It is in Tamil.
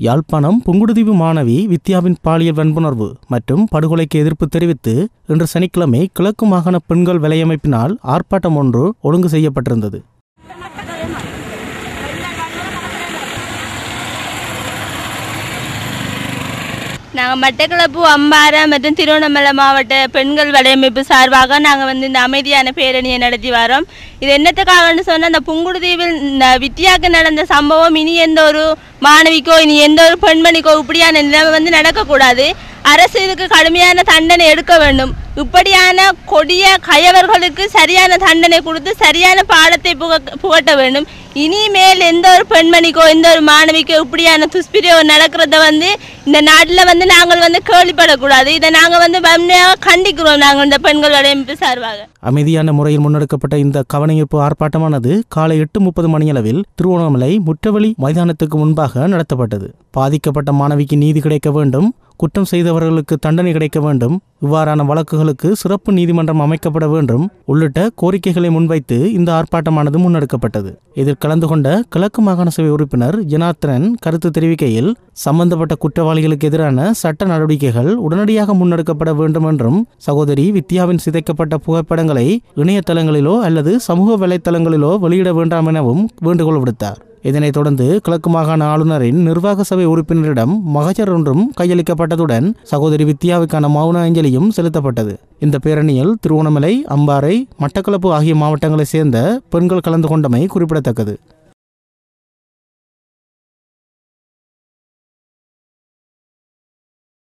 யாழ்ப்பாணம் புங்குடுதீவு மாணவி வித்யாவின் பாலியல் வன்புணர்வு மற்றும் படுகொலைக்கு எதிர்ப்பு தெரிவித்து இன்று சனிக்கிழமை கிழக்கு மாகாண பெண்கள் வலையமைப்பினால் ஆர்ப்பாட்டம் ஒன்று ஒழுங்கு செய்யப்பட்டிருந்தது. நாங்கள் மட்டக்களப்பு, அம்பாறை மற்றும் திருவண்ணாமலை மாவட்ட பெண்கள் வலையமைப்பு சார்பாக நாங்கள் இந்த அமைதியான பேரணியை நடத்தி வரோம். இது என்னத்துக்காகன்னு சொன்னால், அந்த புங்குடுதீவில் வித்தியாவுக்கு நடந்த சம்பவம் இனி எந்த ஒரு மாணவிக்கோ இனி எந்த ஒரு பெண்மணிக்கோ இப்படியான நிலைமை நடக்கக்கூடாது. அரசு இதுக்கு கடுமையான தண்டனை எடுக்க வேண்டும். இப்படியான கொடிய கயவர்களுக்கு சரியான தண்டனை கொடுத்து சரியான பாடத்தை புகட்ட வேண்டும். இனிமேல் எந்த ஒரு பெண்மணிக்கோ எந்த ஒரு மாணவிக்கோ இப்படியான துஷ்பிரயோகம் நடக்கிறத இந்த நாட்டில் நாங்கள் கேள்விப்படக்கூடாது. இதை நாங்கள் வன்மையாக கண்டிக்கிறோம். நாங்கள் இந்த பெண்கள் வலையமைப்பு சார்பாக அமைதியான முறையில் முன்னெடுக்கப்பட்ட இந்த கவனஈர்ப்பு ஆர்ப்பாட்டமானது காலை 8:30 மணியளவில் திருவண்ணாமலை முற்றவெளி மைதானத்துக்கு முன்பாக நடத்தப்பட்டது. பாதிக்கப்பட்ட மாணவிக்கு நீதி கிடைக்க வேண்டும், குற்றம் செய்தவர்களுக்கு தண்டனை கிடைக்க வேண்டும், இவ்வாறான வழக்குகளுக்கு சிறப்பு நீதிமன்றம் அமைக்கப்பட வேண்டும் உள்ளிட்ட கோரிக்கைகளை முன்வைத்து இந்த ஆர்ப்பாட்டமானது முன்னெடுக்கப்பட்டது. இதில் கலந்து கொண்ட கிழக்கு மாகாண சபை உறுப்பினர் ஜனார்த்தனன் கருத்து தெரிவிக்கையில், சம்பந்தப்பட்ட குற்றவாளிகளுக்கு எதிரான சட்ட நடவடிக்கைகள் உடனடியாக முன்னெடுக்கப்பட வேண்டும் என்றும், சகோதரி வித்யாவின் சிதைக்கப்பட்ட புகைப்படங்களை இணையதளங்களிலோ அல்லது சமூக வலைத்தளங்களிலோ வெளியிட வேண்டாம் எனவும் வேண்டுகோள் விடுத்தார். இதனைத் தொடர்ந்து கிழக்கு மாகாண ஆளுநரின் நிர்வாக சபை உறுப்பினரிடம் மகஜர் ஒன்றும் கையளிக்கப்பட்டதுடன் சகோதரி வித்யாவுக்கான மௌன அஞ்சலியும் செலுத்தப்பட்டது. இந்த பேரணியில் திருவண்ணாமலை, அம்பாறை, மட்டக்களப்பு ஆகிய மாவட்டங்களைச் சேர்ந்த பெண்கள் கலந்து கொண்டமை குறிப்பிடத்தக்கது.